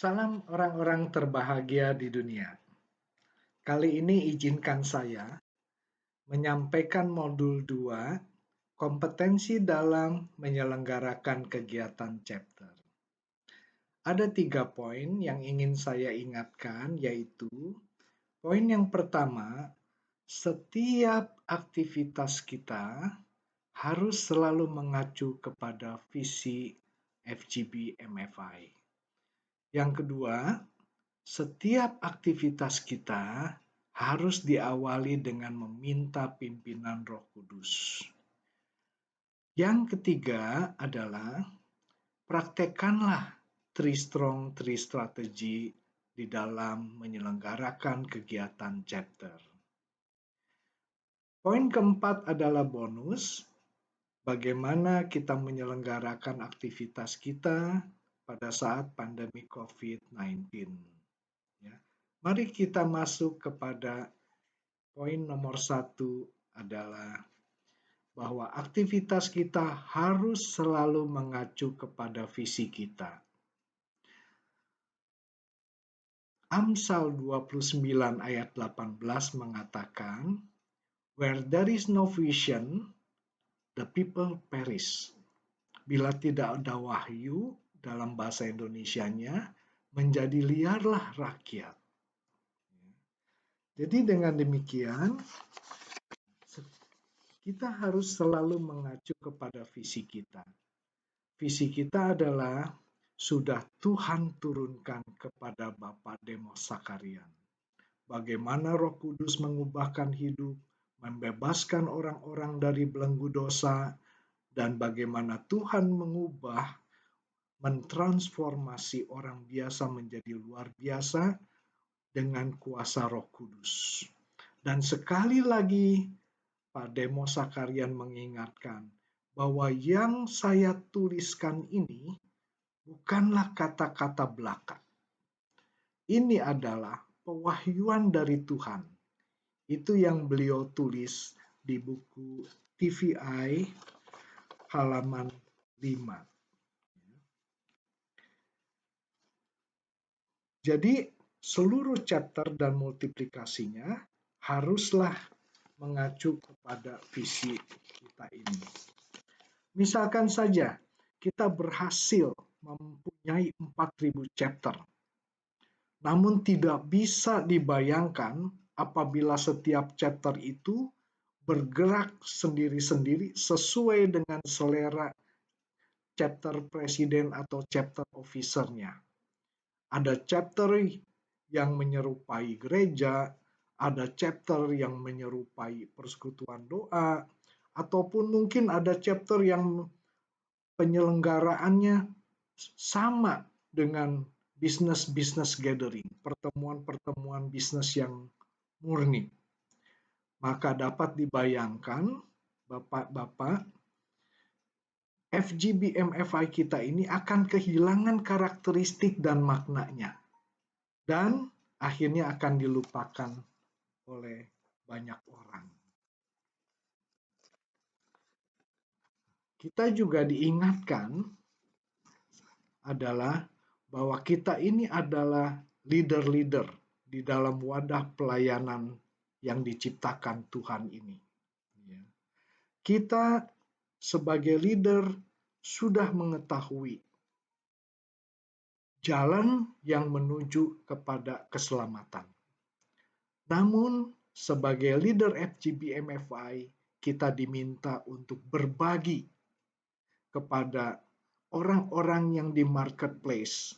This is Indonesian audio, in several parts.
Salam orang-orang terbahagia di dunia. Kali ini izinkan saya menyampaikan modul 2, kompetensi dalam menyelenggarakan kegiatan chapter. Ada 3 poin yang ingin saya ingatkan, yaitu poin yang pertama, setiap aktivitas kita harus selalu mengacu kepada visi FGB MFI. Yang kedua, setiap aktivitas kita harus diawali dengan meminta pimpinan Roh Kudus. Yang ketiga adalah praktekkanlah Three Strong, Three Strategy di dalam menyelenggarakan kegiatan chapter. Poin keempat adalah bonus, bagaimana kita menyelenggarakan aktivitas kita pada saat pandemi COVID-19. Ya. Mari kita masuk kepada poin nomor 1 adalah bahwa aktivitas kita harus selalu mengacu kepada visi kita. Amsal 29 ayat 18 mengatakan, "Where there is no vision, the people perish." Bila tidak ada wahyu, dalam bahasa Indonesianya, menjadi liarlah rakyat. Jadi dengan demikian, kita harus selalu mengacu kepada visi kita. Visi kita adalah sudah Tuhan turunkan kepada Bapak Demos Sakarian. Bagaimana Roh Kudus mengubahkan hidup, membebaskan orang-orang dari belenggu dosa, dan bagaimana Tuhan mengubah, mentransformasi orang biasa menjadi luar biasa dengan kuasa Roh Kudus. Dan sekali lagi, Pak Demos Sakarian mengingatkan bahwa yang saya tuliskan ini bukanlah kata-kata belaka. Ini adalah pewahyuan dari Tuhan. Itu yang beliau tulis di buku TVI halaman 5. Jadi seluruh chapter dan multiplikasinya haruslah mengacu kepada visi kita ini. Misalkan saja kita berhasil mempunyai 4.000 chapter, namun tidak bisa dibayangkan apabila setiap chapter itu bergerak sendiri-sendiri sesuai dengan selera chapter presiden atau chapter officer-nya. Ada chapter yang menyerupai gereja, ada chapter yang menyerupai persekutuan doa, ataupun mungkin ada chapter yang penyelenggaraannya sama dengan business gathering, pertemuan-pertemuan bisnis yang murni. Maka dapat dibayangkan, Bapak-bapak, FGB MFI kita ini akan kehilangan karakteristik dan maknanya. Dan akhirnya akan dilupakan oleh banyak orang. Kita juga diingatkan adalah bahwa kita ini adalah leader-leader di dalam wadah pelayanan yang diciptakan Tuhan ini. Kita sebagai leader sudah mengetahui jalan yang menuju kepada keselamatan. Namun, sebagai leader FGB MFI, kita diminta untuk berbagi kepada orang-orang yang di marketplace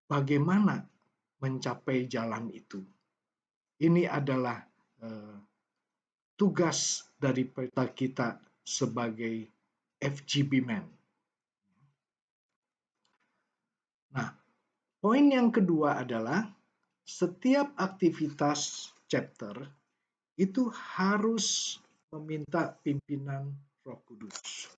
bagaimana mencapai jalan itu. Ini adalah tugas daripada kita sebagai FGB Man. Nah, poin yang kedua adalah setiap aktivitas chapter itu harus meminta pimpinan Roh Kudus.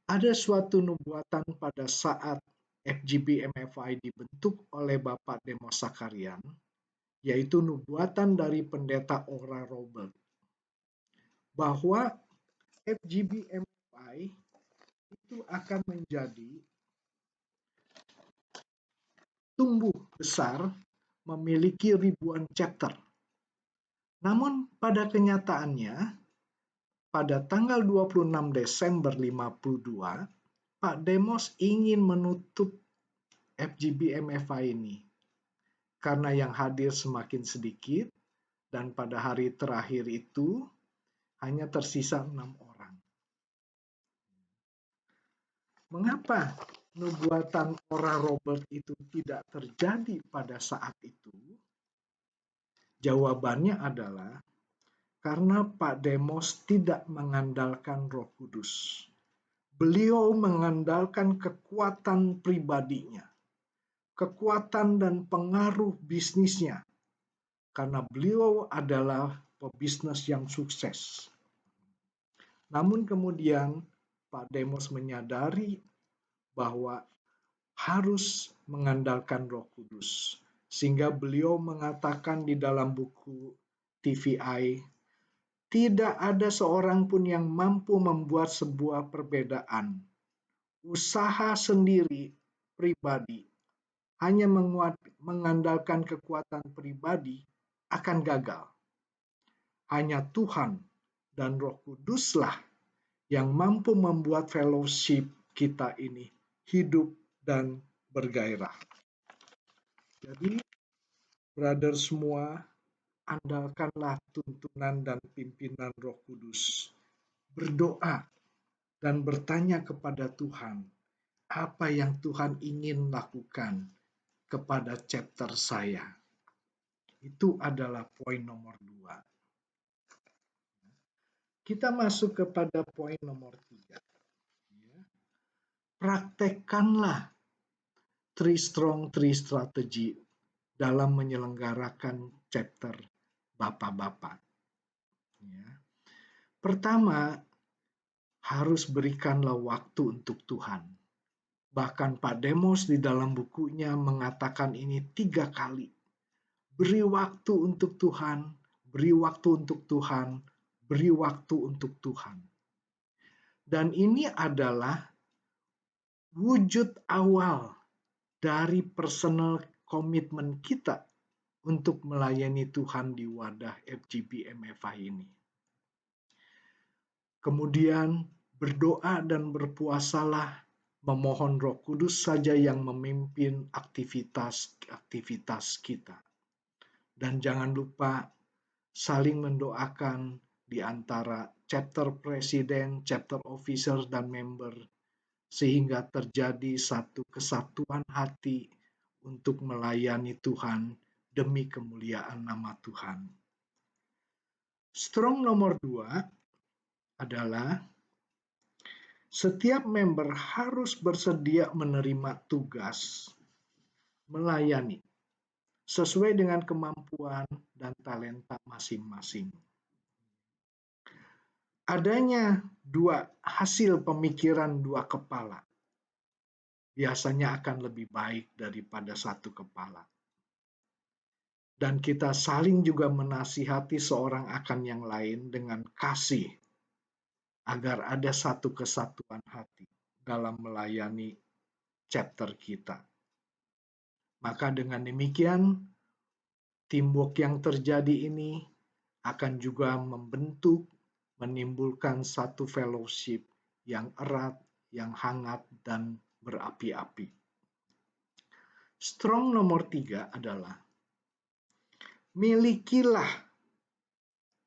Ada suatu nubuatan pada saat FGB MFI dibentuk oleh Bapak Demos Sakarian, yaitu nubuatan dari pendeta Ora Robert, bahwa FGB MFI itu akan menjadi tumbuh besar, memiliki ribuan chapter. Namun pada kenyataannya, pada tanggal 26 Desember 52, Pak Demos ingin menutup FGB MFI ini karena yang hadir semakin sedikit dan pada hari terakhir itu hanya tersisa 6 orang. Mengapa nubuatan Ora Robert itu tidak terjadi pada saat itu? Jawabannya adalah karena Pak Demos tidak mengandalkan Roh Kudus. Beliau mengandalkan kekuatan pribadinya, kekuatan dan pengaruh bisnisnya, karena beliau adalah pebisnis yang sukses. Namun kemudian Pak Demos menyadari bahwa harus mengandalkan Roh Kudus, sehingga beliau mengatakan di dalam buku TVI, tidak ada seorang pun yang mampu membuat sebuah perbedaan. Usaha sendiri pribadi hanya mengandalkan kekuatan pribadi akan gagal. Hanya Tuhan dan Roh Kuduslah yang mampu membuat fellowship kita ini hidup dan bergairah. Jadi, brother semua, andalkanlah tuntunan dan pimpinan Roh Kudus. Berdoa dan bertanya kepada Tuhan, apa yang Tuhan ingin lakukan kepada chapter saya. Itu adalah poin nomor 2. Kita masuk kepada poin nomor 3. Praktekkanlah 3 strong 3 strategy dalam menyelenggarakan chapter Bapak-Bapak. Pertama, harus berikanlah waktu untuk Tuhan. Bahkan Pak Demos di dalam bukunya mengatakan ini 3 kali. Beri waktu untuk Tuhan, beri waktu untuk Tuhan, beri waktu untuk Tuhan. Dan ini adalah wujud awal dari personal komitmen kita untuk melayani Tuhan di wadah FGB MFI ini. Kemudian berdoa dan berpuasalah, memohon Roh Kudus saja yang memimpin aktivitas kita. Dan jangan lupa saling mendoakan di antara chapter presiden, chapter officer, dan member, sehingga terjadi satu kesatuan hati untuk melayani Tuhan demi kemuliaan nama Tuhan. Strong nomor 2 adalah setiap member harus bersedia menerima tugas melayani sesuai dengan kemampuan dan talenta masing-masing. Adanya hasil pemikiran 2 kepala biasanya akan lebih baik daripada 1 kepala. Dan kita saling juga menasihati seorang akan yang lain dengan kasih, agar ada satu kesatuan hati dalam melayani chapter kita. Maka dengan demikian, teamwork yang terjadi ini akan juga menimbulkan satu fellowship yang erat, yang hangat, dan berapi-api. Strong nomor 3 adalah milikilah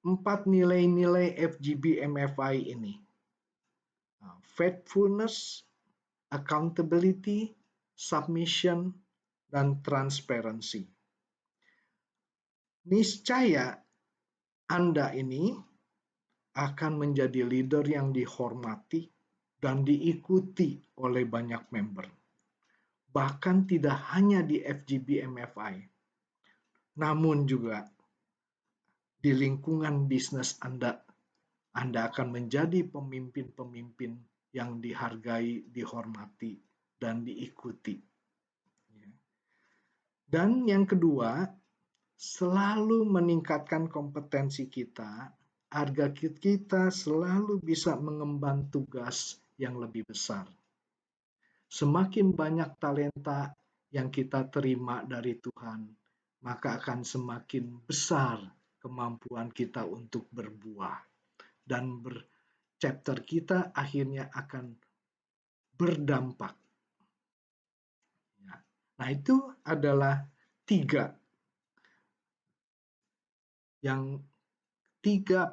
4 nilai-nilai FGB MFI ini. Faithfulness, accountability, submission, dan transparency. Niscaya Anda ini akan menjadi leader yang dihormati dan diikuti oleh banyak member. Bahkan tidak hanya di FGB MFI, namun juga di lingkungan bisnis Anda akan menjadi pemimpin-pemimpin yang dihargai, dihormati, dan diikuti. Dan yang kedua, selalu meningkatkan kompetensi kita agar kita selalu bisa mengemban tugas yang lebih besar. Semakin banyak talenta yang kita terima dari Tuhan, maka akan semakin besar kemampuan kita untuk berbuah dan chapter kita akhirnya akan berdampak. Nah, itu adalah tiga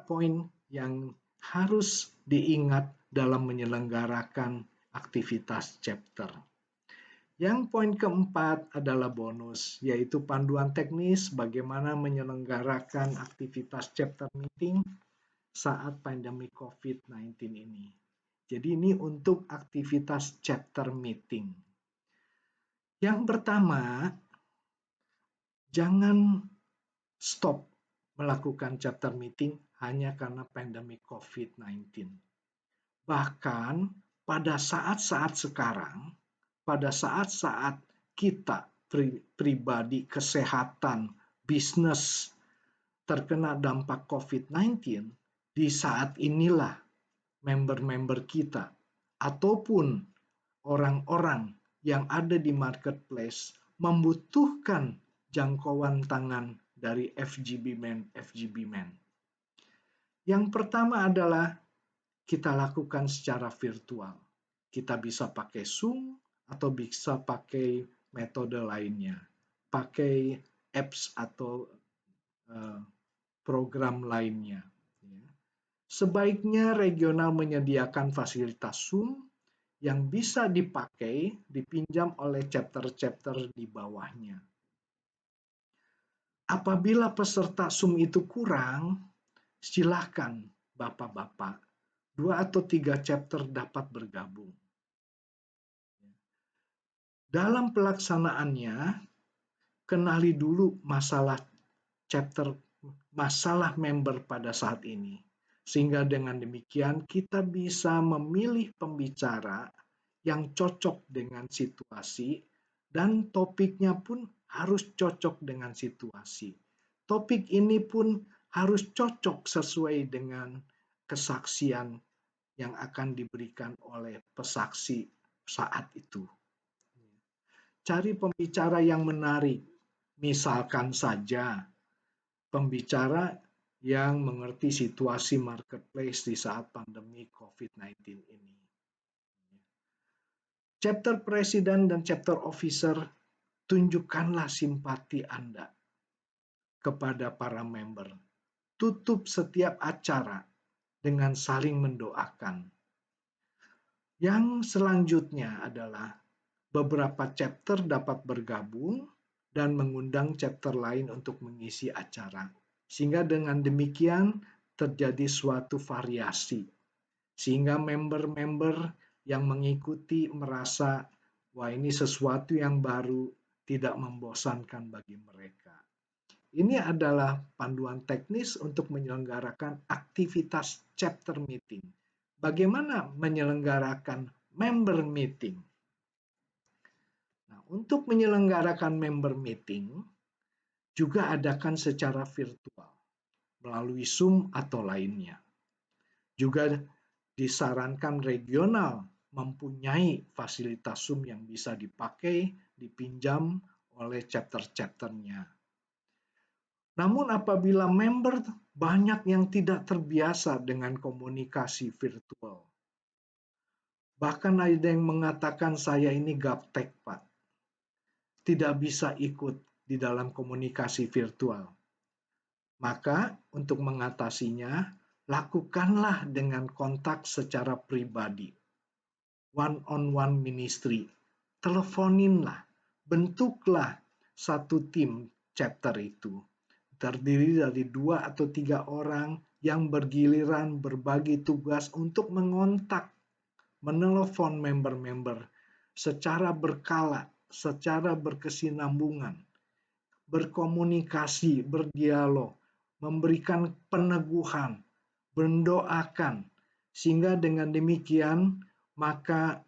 poin yang harus diingat dalam menyelenggarakan aktivitas chapter. Yang poin keempat adalah bonus, yaitu panduan teknis bagaimana menyelenggarakan aktivitas chapter meeting saat pandemi COVID-19 ini. Jadi ini untuk aktivitas chapter meeting. Yang pertama, jangan stop melakukan chapter meeting hanya karena pandemi COVID-19. Bahkan pada saat-saat sekarang, pada saat-saat kita pribadi, kesehatan, bisnis terkena dampak COVID-19, di saat inilah member-member kita ataupun orang-orang yang ada di marketplace membutuhkan jangkauan tangan dari FGB Man. Yang pertama adalah kita lakukan secara virtual. Kita bisa pakai Zoom atau bisa pakai metode lainnya. Pakai apps atau program lainnya. Sebaiknya regional menyediakan fasilitas Zoom yang bisa dipakai, dipinjam oleh chapter-chapter di bawahnya. Apabila peserta Zoom itu kurang, silakan Bapak-Bapak, 2 atau 3 chapter dapat bergabung. Dalam pelaksanaannya, kenali dulu masalah member pada saat ini. Sehingga dengan demikian kita bisa memilih pembicara yang cocok dengan situasi dan topiknya pun harus cocok dengan situasi. Topik ini pun harus cocok sesuai dengan kesaksian yang akan diberikan oleh pesaksi saat itu. Cari pembicara yang menarik, misalkan saja pembicara yang mengerti situasi marketplace di saat pandemi COVID-19 ini. Chapter President dan Chapter Officer, tunjukkanlah simpati Anda kepada para member. Tutup setiap acara dengan saling mendoakan. Yang selanjutnya adalah beberapa chapter dapat bergabung dan mengundang chapter lain untuk mengisi acara. Sehingga dengan demikian terjadi suatu variasi. Sehingga member-member yang mengikuti merasa, wah ini sesuatu yang baru, tidak membosankan bagi mereka. Ini adalah panduan teknis untuk menyelenggarakan aktivitas chapter meeting. Bagaimana menyelenggarakan member meeting? Nah, untuk menyelenggarakan member meeting, juga adakan secara virtual, melalui Zoom atau lainnya. Juga disarankan regional mempunyai fasilitas Zoom yang bisa dipakai, dipinjam oleh chapter-chapternya. Namun apabila member banyak yang tidak terbiasa dengan komunikasi virtual, bahkan ada yang mengatakan saya ini gaptek Pak, tidak bisa ikut di dalam komunikasi virtual. Maka untuk mengatasinya, lakukanlah dengan kontak secara pribadi. One-on-one ministry. Teleponinlah, bentuklah satu tim chapter itu. Terdiri dari 2 atau 3 orang yang bergiliran berbagi tugas untuk mengontak, menelepon member-member secara berkala, secara berkesinambungan, berkomunikasi, berdialog, memberikan peneguhan, mendoakan, sehingga dengan demikian maka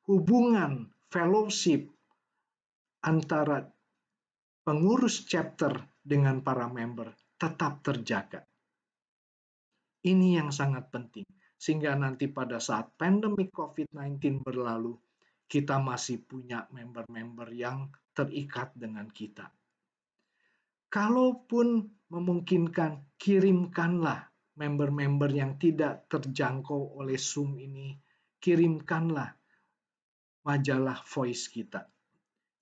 hubungan fellowship antara pengurus chapter dengan para member tetap terjaga. Ini yang sangat penting, sehingga nanti pada saat pandemi COVID-19 berlalu, kita masih punya member-member yang terikat dengan kita. Kalaupun memungkinkan, kirimkanlah member-member yang tidak terjangkau oleh Zoom ini, kirimkanlah majalah voice kita.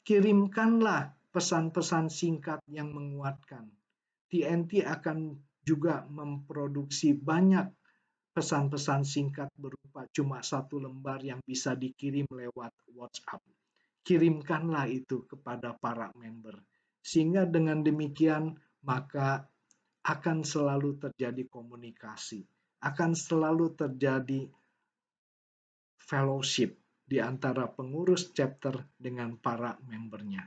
Kirimkanlah pesan-pesan singkat yang menguatkan. TNT akan juga memproduksi banyak pesan-pesan singkat berupa cuma 1 lembar yang bisa dikirim lewat WhatsApp. Kirimkanlah itu kepada para member. Sehingga dengan demikian maka akan selalu terjadi komunikasi, akan selalu terjadi fellowship di antara pengurus chapter dengan para membernya.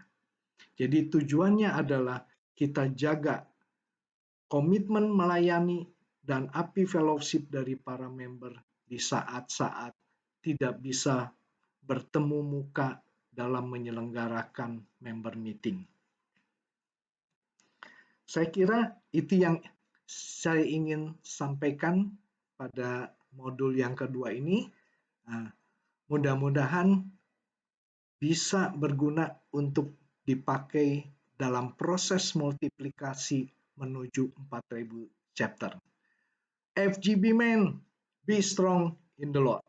Jadi tujuannya adalah kita jaga komitmen melayani dan api fellowship dari para member di saat-saat tidak bisa bertemu muka dalam menyelenggarakan member meeting. Saya kira itu yang saya ingin sampaikan pada modul yang kedua ini. Mudah-mudahan bisa berguna untuk dipakai dalam proses multiplikasi menuju 4.000 chapter. FGB Men, be strong in the Lord.